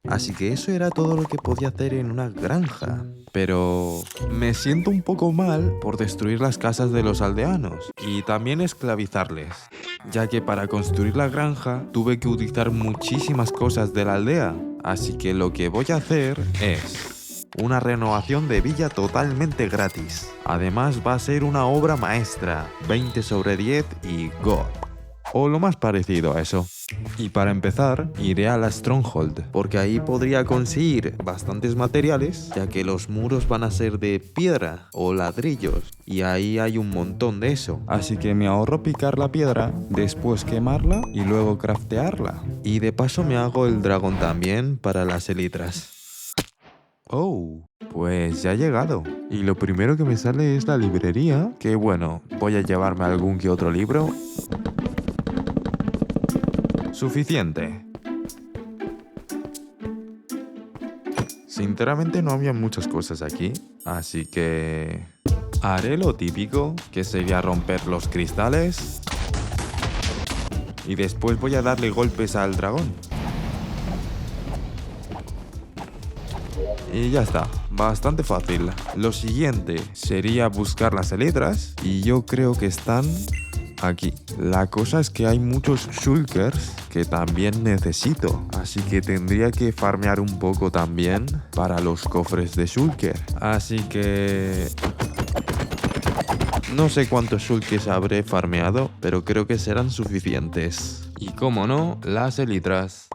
Así que eso era todo lo que podía hacer en una granja. Pero me siento un poco mal por destruir las casas de los aldeanos y también esclavizarles, ya que para construir la granja tuve que utilizar muchísimas cosas de la aldea. Así que lo que voy a hacer es una renovación de villa totalmente gratis. Además va a ser una obra maestra, 20 sobre 10 y God. O lo más parecido a eso. Y para empezar, iré a la Stronghold, porque ahí podría conseguir bastantes materiales, ya que los muros van a ser de piedra o ladrillos, y ahí hay un montón de eso. Así que me ahorro picar la piedra, después quemarla y luego craftearla. Y de paso me hago el dragón también para las elitras. Oh, pues ya ha llegado. Y lo primero que me sale es la librería, que bueno, voy a llevarme algún que otro libro. Suficiente. Sinceramente no había muchas cosas aquí, así que haré lo típico, que sería romper los cristales. Y después voy a darle golpes al dragón. Y ya está, bastante fácil. Lo siguiente sería buscar las elitras, y yo creo que están aquí. La cosa es que hay muchos shulkers que también necesito, así que tendría que farmear un poco también para los cofres de shulker. Así que no sé cuántos shulkers habré farmeado, pero creo que serán suficientes. Y como no, las elitras.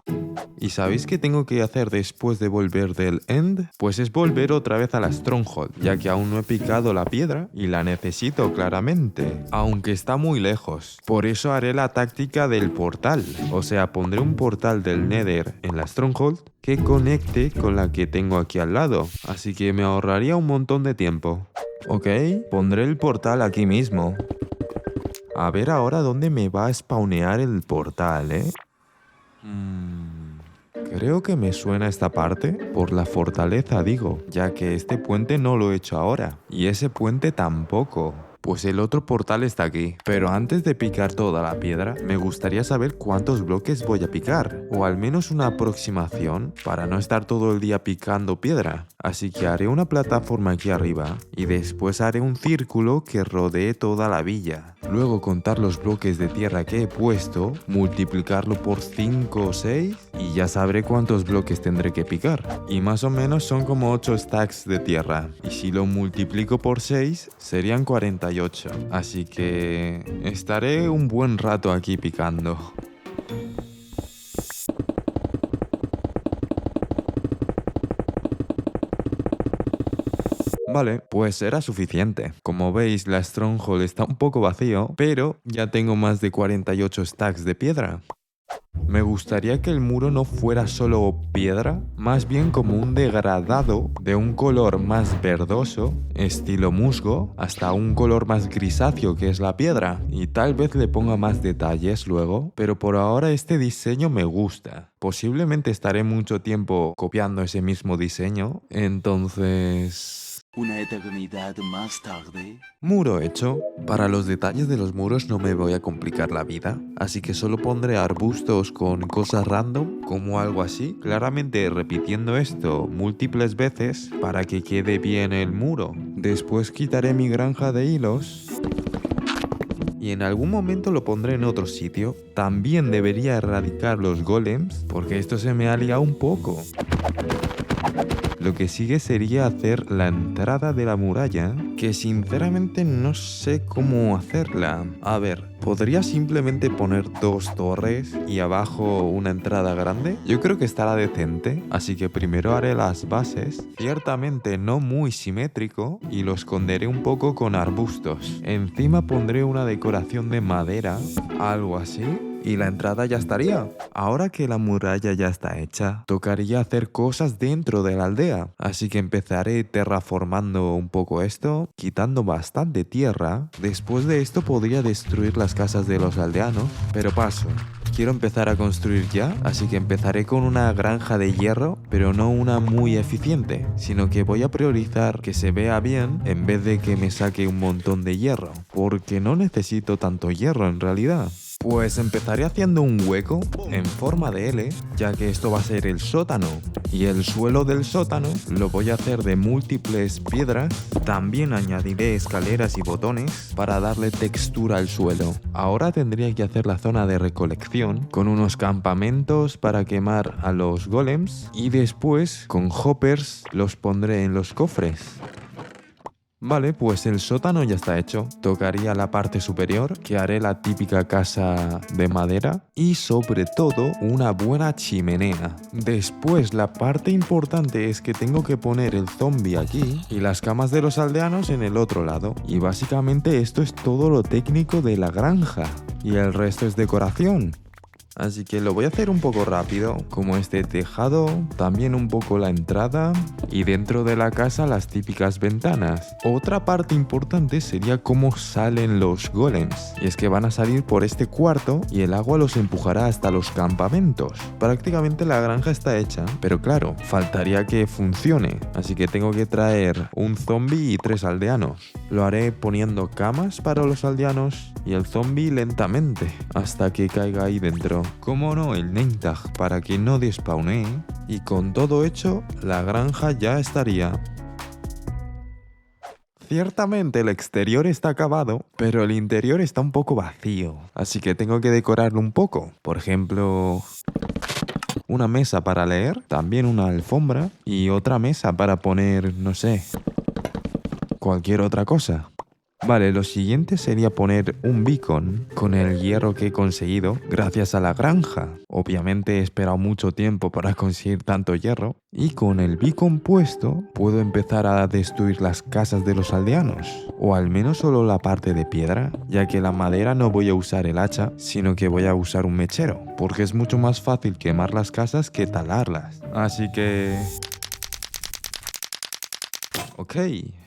¿Y sabéis qué tengo que hacer después de volver del End? Pues es volver otra vez a la Stronghold, ya que aún no he picado la piedra y la necesito claramente, aunque está muy lejos. Por eso haré la táctica del portal, o sea, pondré un portal del Nether en la Stronghold que conecte con la que tengo aquí al lado, así que me ahorraría un montón de tiempo. Ok, pondré el portal aquí mismo. A ver ahora dónde me va a spawnear el portal, ¿eh? Creo que me suena esta parte por la fortaleza, digo, ya que este puente no lo he hecho ahora, y ese puente tampoco. Pues el otro portal está aquí. Pero antes de picar toda la piedra, me gustaría saber cuántos bloques voy a picar, o al menos una aproximación para no estar todo el día picando piedra. Así que haré una plataforma aquí arriba y después haré un círculo que rodee toda la villa. Luego contar los bloques de tierra que he puesto, multiplicarlo por 5 o 6 y ya sabré cuántos bloques tendré que picar. Y más o menos son como 8 stacks de tierra. Y si lo multiplico por 6, serían 48. Así que estaré un buen rato aquí picando. Vale, pues era suficiente. Como veis, la Stronghold está un poco vacío, pero ya tengo más de 48 stacks de piedra. Me gustaría que el muro no fuera solo piedra, más bien como un degradado de un color más verdoso, estilo musgo, hasta un color más grisáceo que es la piedra. Y tal vez le ponga más detalles luego, pero por ahora este diseño me gusta. Posiblemente estaré mucho tiempo copiando ese mismo diseño, entonces... Una eternidad más tarde. Muro hecho. Para los detalles de los muros no me voy a complicar la vida, así que solo pondré arbustos con cosas random, como algo así, claramente repitiendo esto múltiples veces para que quede bien el muro. Después quitaré mi granja de hilos y en algún momento lo pondré en otro sitio. También debería erradicar los golems, porque esto se me ha liado un poco. Lo que sigue sería hacer la entrada de la muralla, que sinceramente no sé cómo hacerla. A ver, ¿podría simplemente poner 2 torres y abajo una entrada grande? Yo creo que estará decente, así que primero haré las bases, ciertamente no muy simétrico, y lo esconderé un poco con arbustos. Encima pondré una decoración de madera, algo así. Y la entrada ya estaría. Ahora que la muralla ya está hecha, tocaría hacer cosas dentro de la aldea. Así que empezaré terraformando un poco esto, quitando bastante tierra. Después de esto podría destruir las casas de los aldeanos, pero paso. Quiero empezar a construir ya, así que empezaré con una granja de hierro, pero no una muy eficiente, sino que voy a priorizar que se vea bien en vez de que me saque un montón de hierro, porque no necesito tanto hierro en realidad. Pues empezaré haciendo un hueco en forma de L, ya que esto va a ser el sótano. Y el suelo del sótano lo voy a hacer de múltiples piedras. También añadiré escaleras y botones para darle textura al suelo. Ahora tendría que hacer la zona de recolección con unos campamentos para quemar a los golems. Y después, con hoppers, los pondré en los cofres. Vale, pues el sótano ya está hecho. Tocaría la parte superior, que haré la típica casa de madera y sobre todo una buena chimenea. Después la parte importante es que tengo que poner el zombie aquí y las camas de los aldeanos en el otro lado. Y básicamente esto es todo lo técnico de la granja. Y el resto es decoración. Así que lo voy a hacer un poco rápido, como este tejado, también un poco la entrada y dentro de la casa las típicas ventanas. Otra parte importante sería cómo salen los golems, y es que van a salir por este cuarto y el agua los empujará hasta los campamentos. Prácticamente la granja está hecha, pero claro, faltaría que funcione, así que tengo que traer un zombie y 3 aldeanos. Lo haré poniendo camas para los aldeanos y el zombie lentamente, hasta que caiga ahí dentro. Como no, el name tag para que no despawnee. Y con todo hecho, la granja ya estaría. Ciertamente el exterior está acabado, pero el interior está un poco vacío. Así que tengo que decorarlo un poco. Por ejemplo, una mesa para leer, también una alfombra y otra mesa para poner, no sé, cualquier otra cosa. Vale, lo siguiente sería poner un beacon con el hierro que he conseguido gracias a la granja. Obviamente he esperado mucho tiempo para conseguir tanto hierro. Y con el beacon puesto puedo empezar a destruir las casas de los aldeanos. O al menos solo la parte de piedra, ya que la madera no voy a usar el hacha, sino que voy a usar un mechero. Porque es mucho más fácil quemar las casas que talarlas. Así que... Ok,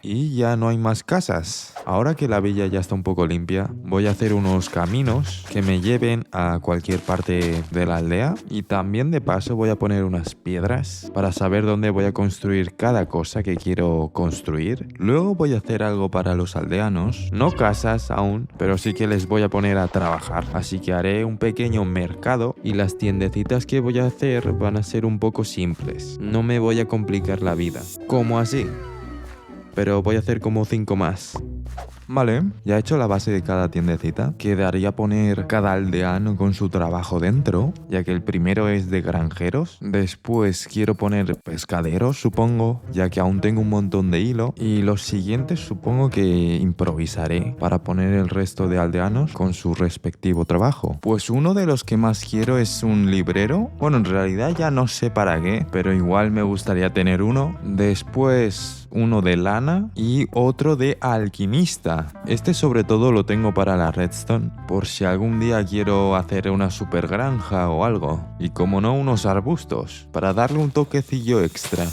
y ya no hay más casas. Ahora que la villa ya está un poco limpia, voy a hacer unos caminos que me lleven a cualquier parte de la aldea. Y también de paso voy a poner unas piedras para saber dónde voy a construir cada cosa que quiero construir. Luego voy a hacer algo para los aldeanos. No casas aún, pero sí que les voy a poner a trabajar. Así que haré un pequeño mercado y las tiendecitas que voy a hacer van a ser un poco simples. No me voy a complicar la vida. ¿Cómo así? Pero voy a hacer como 5 más. Vale, ya he hecho la base de cada tiendecita. Quedaría poner cada aldeano con su trabajo dentro, ya que el primero es de granjeros. Después quiero poner pescaderos, supongo, ya que aún tengo un montón de hilo. Y los siguientes supongo que improvisaré para poner el resto de aldeanos con su respectivo trabajo. Pues uno de los que más quiero es un librero. Bueno, en realidad ya no sé para qué, pero igual me gustaría tener uno. Después uno de lana y otro de alquimista. Este sobre todo lo tengo para la redstone, por si algún día quiero hacer una super granja o algo. Y como no, unos arbustos, para darle un toquecillo extra.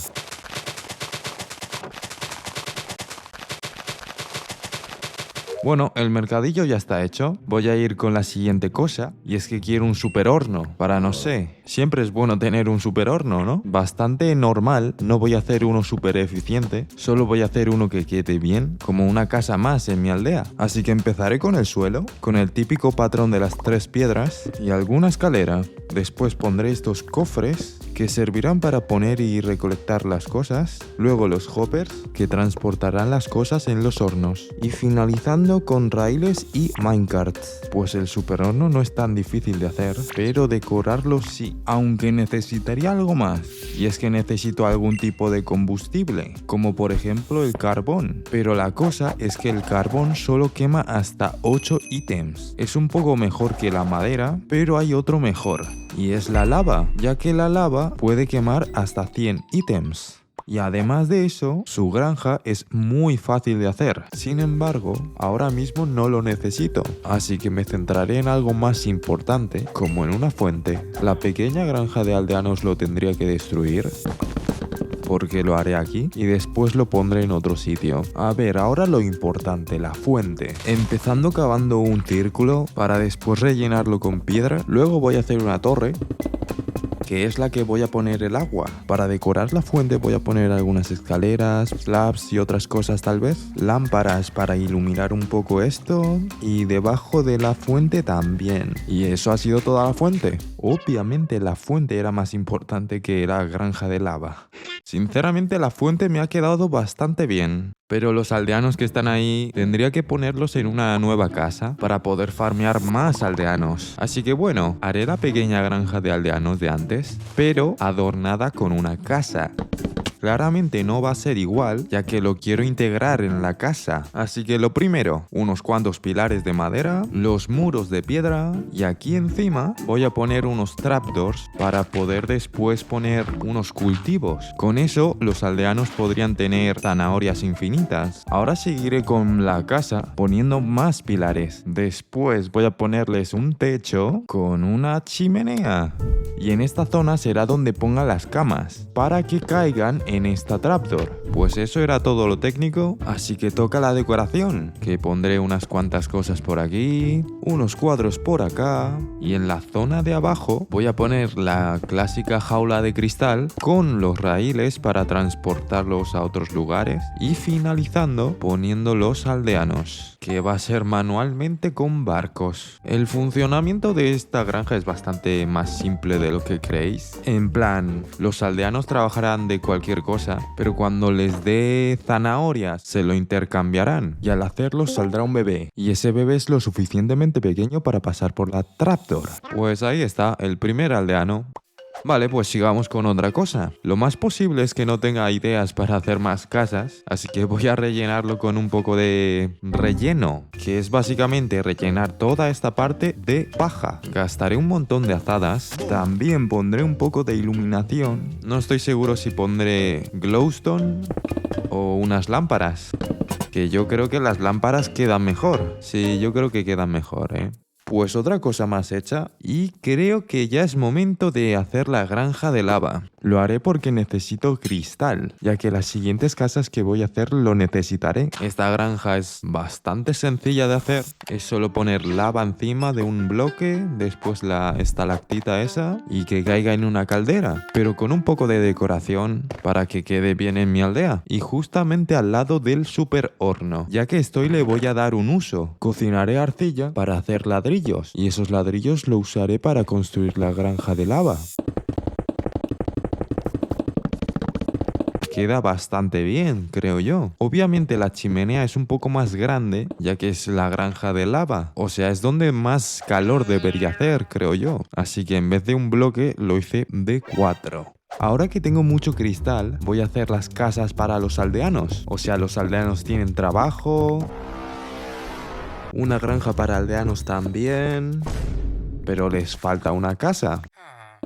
Bueno, el mercadillo ya está hecho. Voy a ir con la siguiente cosa, y es que quiero un super horno, para no sé. Siempre es bueno tener un super horno, ¿no? Bastante normal, no voy a hacer uno súper eficiente, solo voy a hacer uno que quede bien, como una casa más en mi aldea. Así que empezaré con el suelo, con el típico patrón de las 3 piedras y alguna escalera. Después pondré estos cofres que servirán para poner y recolectar las cosas. Luego los hoppers que transportarán las cosas en los hornos. Y finalizando con raíles y minecarts. Pues el super horno no es tan difícil de hacer, pero decorarlo sí. Aunque necesitaría algo más. Y es que necesito algún tipo de combustible, como por ejemplo el carbón. Pero la cosa es que el carbón solo quema hasta 8 ítems. Es un poco mejor que la madera, pero hay otro mejor. Y es la lava, ya que la lava puede quemar hasta 100 ítems. Y además de eso, su granja es muy fácil de hacer. Sin embargo, ahora mismo no lo necesito. Así que me centraré en algo más importante, como en una fuente. La pequeña granja de aldeanos lo tendría que destruir, porque lo haré aquí y después lo pondré en otro sitio. A ver, ahora lo importante, la fuente. Empezando cavando un círculo para después rellenarlo con piedra. Luego voy a hacer una torre, que es la que voy a poner el agua. Para decorar la fuente voy a poner algunas escaleras, slabs y otras cosas tal vez. Lámparas para iluminar un poco esto. Y debajo de la fuente también. Y eso ha sido toda la fuente. Obviamente la fuente era más importante que la granja de lava. Sinceramente la fuente me ha quedado bastante bien. Pero los aldeanos que están ahí tendría que ponerlos en una nueva casa para poder farmear más aldeanos. Así que bueno, haré la pequeña granja de aldeanos de antes, pero adornada con una casa. Claramente no va a ser igual, ya que lo quiero integrar en la casa. Así que lo primero, unos cuantos pilares de madera, los muros de piedra y aquí encima voy a poner unos trapdoors para poder después poner unos cultivos. Con eso los aldeanos podrían tener zanahorias infinitas. Ahora seguiré con la casa poniendo más pilares. Después voy a ponerles un techo con una chimenea. Y en esta zona será donde ponga las camas, para que caigan en esta trapdoor. Pues eso era todo lo técnico, así que toca la decoración, que pondré unas cuantas cosas por aquí, unos cuadros por acá, y en la zona de abajo voy a poner la clásica jaula de cristal con los raíles para transportarlos a otros lugares, y finalizando poniendo los aldeanos, que va a ser manualmente con barcos. El funcionamiento de esta granja es bastante más simple de lo que creéis. En plan, los aldeanos trabajarán de cualquier cosa, pero cuando les dé zanahorias se lo intercambiarán y al hacerlo saldrá un bebé y ese bebé es lo suficientemente pequeño para pasar por la trapdoor. Pues ahí está, el primer aldeano. Vale, pues sigamos con otra cosa. Lo más posible es que no tenga ideas para hacer más casas, así que voy a rellenarlo con un poco de relleno, que es básicamente rellenar toda esta parte de paja. Gastaré un montón de azadas, también pondré un poco de iluminación. No estoy seguro si pondré glowstone o unas lámparas, que yo creo que las lámparas quedan mejor. Sí, yo creo que quedan mejor, ¿eh? Pues otra cosa más hecha y creo que ya es momento de hacer la granja de lava. Lo haré porque necesito cristal, ya que las siguientes casas que voy a hacer lo necesitaré. Esta granja es bastante sencilla de hacer. Es solo poner lava encima de un bloque, después la estalactita esa y que caiga en una caldera. Pero con un poco de decoración para que quede bien en mi aldea. Y justamente al lado del super horno. Ya que estoy le voy a dar un uso. Cocinaré arcilla para hacer ladrillos. Y esos ladrillos lo usaré para construir la granja de lava. Queda bastante bien, creo yo. Obviamente la chimenea es un poco más grande, ya que es la granja de lava. O sea, es donde más calor debería hacer, creo yo. Así que en vez de un bloque, lo hice de 4. Ahora que tengo mucho cristal, voy a hacer las casas para los aldeanos. O sea, los aldeanos tienen trabajo. Una granja para aldeanos también. Pero les falta una casa.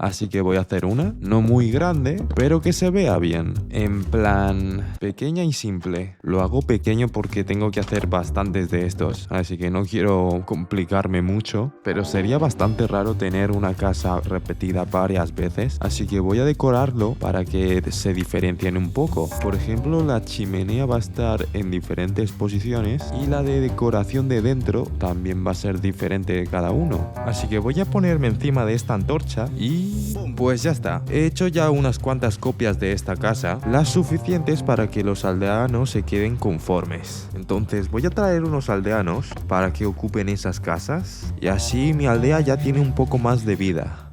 Así que voy a hacer una, no muy grande, pero que se vea bien. En plan, pequeña y simple. Lo hago pequeño porque tengo que hacer bastantes de estos, así que no quiero complicarme mucho. Pero sería bastante raro tener una casa repetida varias veces, así que voy a decorarlo para que se diferencien un poco. Por ejemplo, la chimenea va a estar en diferentes posiciones y la de decoración de dentro también va a ser diferente de cada uno. Así que voy a ponerme encima de esta antorcha y pues ya está. He hecho ya unas cuantas copias de esta casa, las suficientes para que los aldeanos se queden conformes. Entonces voy a traer unos aldeanos para que ocupen esas casas y así mi aldea ya tiene un poco más de vida.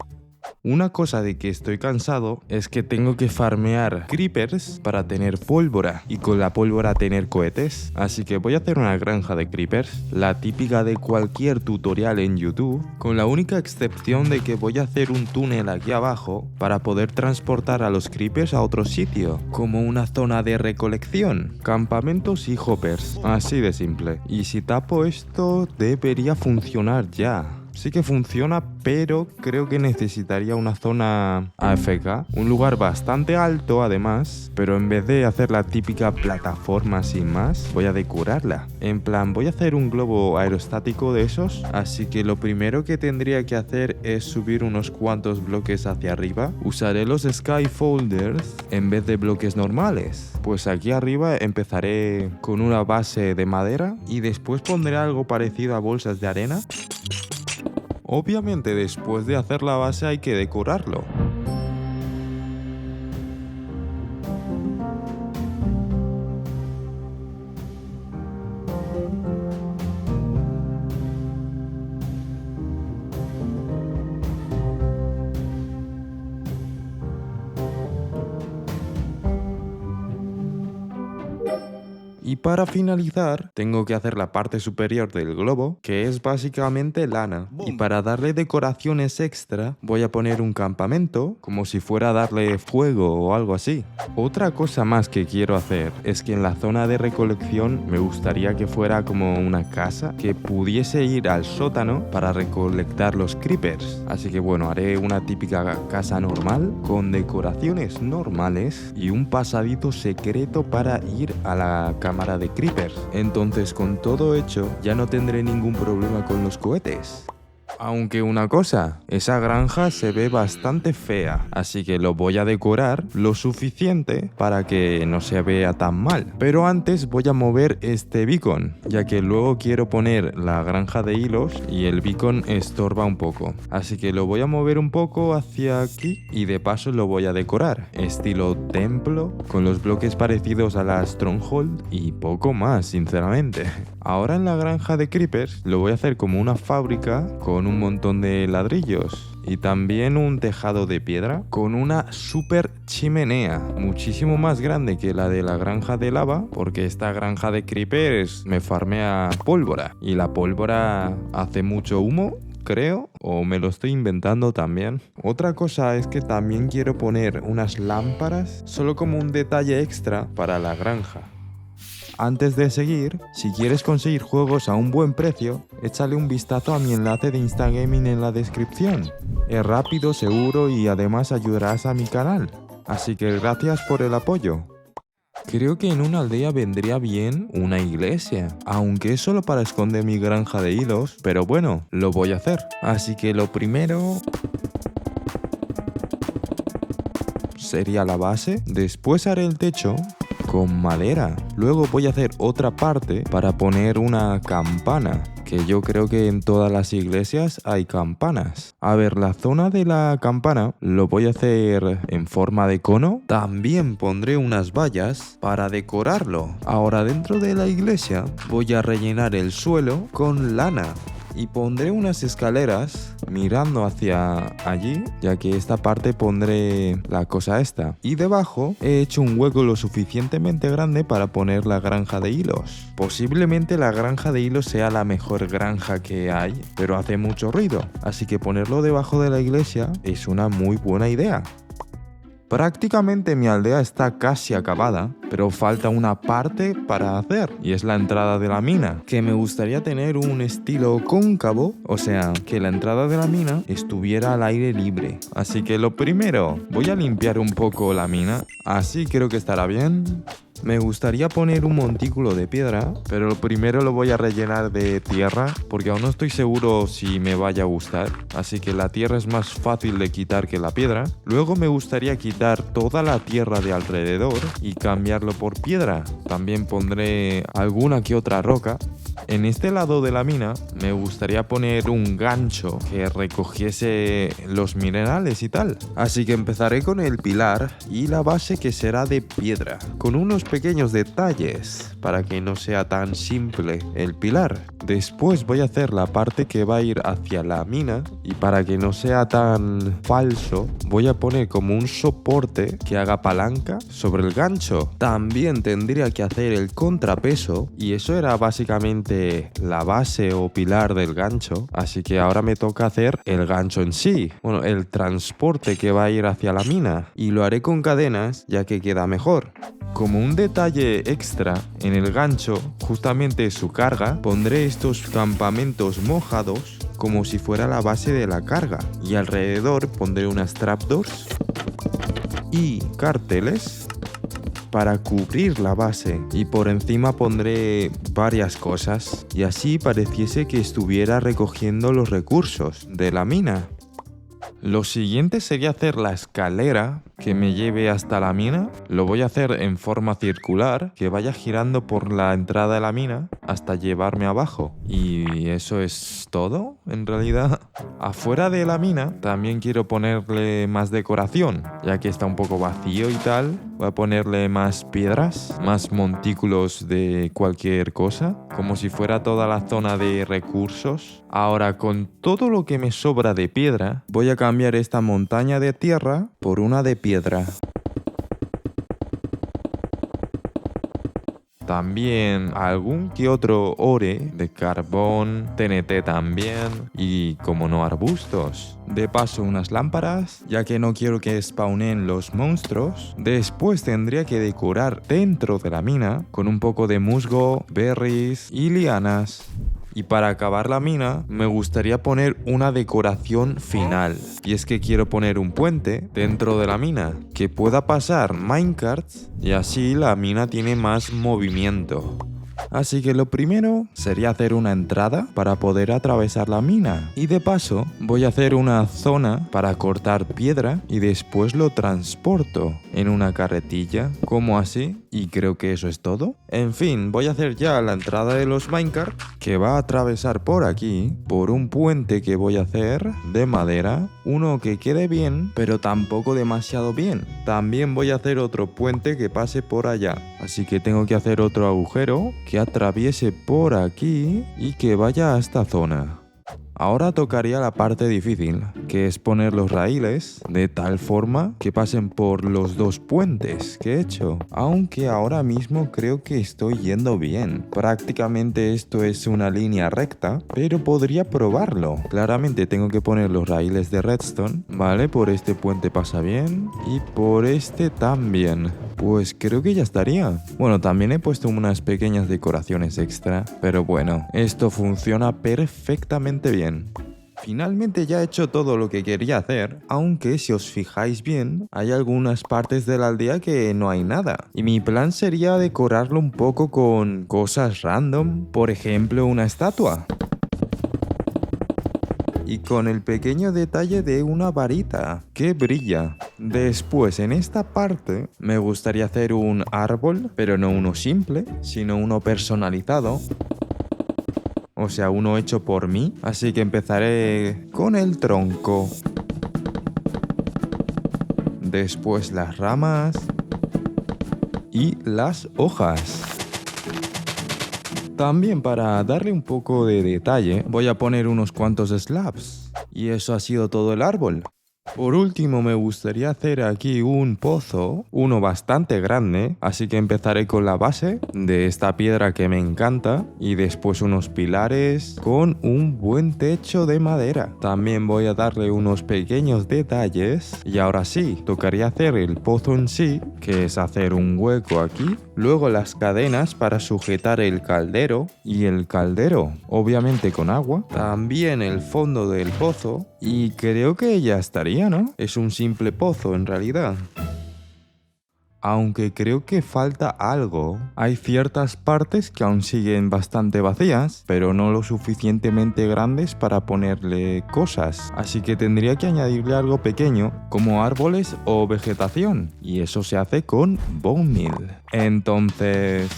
Una cosa de que estoy cansado es que tengo que farmear creepers para tener pólvora y con la pólvora tener cohetes. Así que voy a hacer una granja de creepers, la típica de cualquier tutorial en YouTube, con la única excepción de que voy a hacer un túnel aquí abajo para poder transportar a los creepers a otro sitio, como una zona de recolección, campamentos y hoppers, así de simple. Y si tapo esto debería funcionar ya. Sí que funciona, pero creo que necesitaría una zona AFK, un lugar bastante alto además, pero en vez de hacer la típica plataforma sin más, voy a decorarla. En plan, voy a hacer un globo aerostático de esos, así que lo primero que tendría que hacer es subir unos cuantos bloques hacia arriba. Usaré los scaffolders en vez de bloques normales. Pues aquí arriba empezaré con una base de madera y después pondré algo parecido a bolsas de arena. Obviamente después de hacer la base hay que decorarlo. Y para finalizar, tengo que hacer la parte superior del globo, que es básicamente lana. Y para darle decoraciones extra, voy a poner un campamento, como si fuera a darle fuego o algo así. Otra cosa más que quiero hacer es que en la zona de recolección me gustaría que fuera como una casa, que pudiese ir al sótano para recolectar los creepers. Así que bueno, haré una típica casa normal, con decoraciones normales y un pasadito secreto para ir a la cámara de creepers. Entonces, con todo hecho, ya no tendré ningún problema con los cohetes. Aunque una cosa, esa granja se ve bastante fea, así que lo voy a decorar lo suficiente para que no se vea tan mal. Pero antes voy a mover este beacon, ya que luego quiero poner la granja de hilos y el beacon estorba un poco. Así que lo voy a mover un poco hacia aquí y de paso lo voy a decorar, estilo templo, con los bloques parecidos a la Stronghold y poco más, sinceramente. Ahora en la granja de creepers lo voy a hacer como una fábrica con un montón de ladrillos y también un tejado de piedra con una super chimenea muchísimo más grande que la de la granja de lava, porque esta granja de creepers me farmea pólvora y la pólvora hace mucho humo, creo, o me lo estoy inventando también. Otra cosa es que también quiero poner unas lámparas solo como un detalle extra para la granja. Antes de seguir, si quieres conseguir juegos a un buen precio, échale un vistazo a mi enlace de Instagaming en la descripción. Es rápido, seguro y además ayudarás a mi canal. Así que gracias por el apoyo. Creo que en una aldea vendría bien una iglesia, aunque es solo para esconder mi granja de hilos, pero bueno, lo voy a hacer. Así que lo primero sería la base, después haré el techo con madera. Luego voy a hacer otra parte para poner una campana, que yo creo que en todas las iglesias hay campanas. A ver, la zona de la campana lo voy a hacer en forma de cono. También pondré unas vallas para decorarlo. Ahora dentro de la iglesia voy a rellenar el suelo con lana. Y pondré unas escaleras mirando hacia allí, ya que esta parte pondré la cosa esta. Y debajo he hecho un hueco lo suficientemente grande para poner la granja de hilos. Posiblemente la granja de hilos sea la mejor granja que hay, pero hace mucho ruido. Así que ponerlo debajo de la iglesia es una muy buena idea. Prácticamente mi aldea está casi acabada, pero falta una parte para hacer, y es la entrada de la mina, que me gustaría tener un estilo cóncavo, o sea, que la entrada de la mina estuviera al aire libre. Así que lo primero, voy a limpiar un poco la mina, así creo que estará bien. Me gustaría poner un montículo de piedra, pero lo primero lo voy a rellenar de tierra, porque aún no estoy seguro si me vaya a gustar, así que la tierra es más fácil de quitar que la piedra. Luego me gustaría quitar toda la tierra de alrededor y cambiarlo por piedra. También pondré alguna que otra roca. En este lado de la mina me gustaría poner un gancho que recogiese los minerales y tal. Así que empezaré con el pilar y la base, que será de piedra, con unos pequeños detalles para que no sea tan simple el pilar. Después voy a hacer la parte que va a ir hacia la mina, y para que no sea tan falso voy a poner como un soporte que haga palanca sobre el gancho. También tendría que hacer el contrapeso, y eso era básicamente la base o pilar del gancho, así que ahora me toca hacer el gancho en sí, bueno, el transporte que va a ir hacia la mina, y lo haré con cadenas ya que queda mejor. Como un detalle extra, en el gancho, justamente su carga, pondré estos campamentos mojados como si fuera la base de la carga, y alrededor pondré unas trapdoors y carteles para cubrir la base, y por encima pondré varias cosas, y así pareciese que estuviera recogiendo los recursos de la mina. Lo siguiente sería hacer la escalera que me lleve hasta la mina. Lo voy a hacer en forma circular, que vaya girando por la entrada de la mina hasta llevarme abajo. Y eso es todo, en realidad. Afuera de la mina también quiero ponerle más decoración, ya que está un poco vacío y tal. Voy a ponerle más piedras, más montículos de cualquier cosa, como si fuera toda la zona de recursos. Ahora, con todo lo que me sobra de piedra, voy a cambiar esta montaña de tierra por una de piedra. También algún que otro ore de carbón, TNT también y, como no, arbustos. De paso, unas lámparas, ya que no quiero que spawnen los monstruos. Después tendría que decorar dentro de la mina con un poco de musgo, berries y lianas. Y para acabar la mina, me gustaría poner una decoración final. Y es que quiero poner un puente dentro de la mina, que pueda pasar minecarts y así la mina tiene más movimiento. Así que lo primero sería hacer una entrada para poder atravesar la mina. Y de paso voy a hacer una zona para cortar piedra y después lo transporto en una carretilla, como así. Y creo que eso es todo. En fin, voy a hacer ya la entrada de los minecart, que va a atravesar por aquí, por un puente que voy a hacer de madera. Uno que quede bien, pero tampoco demasiado bien. También voy a hacer otro puente que pase por allá. Así que tengo que hacer otro agujero que atraviese por aquí y que vaya a esta zona. Ahora tocaría la parte difícil, que es poner los raíles de tal forma que pasen por los dos puentes que he hecho. Aunque ahora mismo creo que estoy yendo bien. Prácticamente esto es una línea recta, pero podría probarlo. Claramente tengo que poner los raíles de redstone, ¿vale? Por este puente pasa bien y por este también. Pues creo que ya estaría. Bueno, también he puesto unas pequeñas decoraciones extra, pero bueno, esto funciona perfectamente bien. Finalmente ya he hecho todo lo que quería hacer, aunque si os fijáis bien, hay algunas partes de la aldea que no hay nada. Y mi plan sería decorarlo un poco con cosas random, por ejemplo una estatua. Y con el pequeño detalle de una varita que brilla. Después, en esta parte, me gustaría hacer un árbol, pero no uno simple, sino uno personalizado. O sea, uno hecho por mí. Así que empezaré con el tronco. Después las ramas. Y las hojas. También para darle un poco de detalle, voy a poner unos cuantos slabs. Y eso ha sido todo el árbol. Por último, me gustaría hacer aquí un pozo, uno bastante grande, así que empezaré con la base de esta piedra que me encanta y después unos pilares con un buen techo de madera. También voy a darle unos pequeños detalles y ahora sí, tocaría hacer el pozo en sí, que es hacer un hueco aquí, luego las cadenas para sujetar el caldero y el caldero, obviamente con agua, también el fondo del pozo y creo que ya estaría, ¿no? Es un simple pozo en realidad. Aunque creo que falta algo. Hay ciertas partes que aún siguen bastante vacías, pero no lo suficientemente grandes para ponerle cosas. Así que tendría que añadirle algo pequeño, como árboles o vegetación. Y eso se hace con bone meal. Entonces...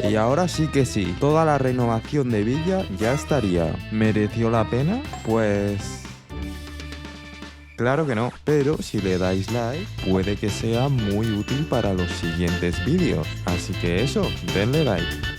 Y ahora sí que sí, toda la renovación de Villa ya estaría. ¿Mereció la pena? Pues... claro que no, pero si le dais like, puede que sea muy útil para los siguientes vídeos. Así que eso, denle like.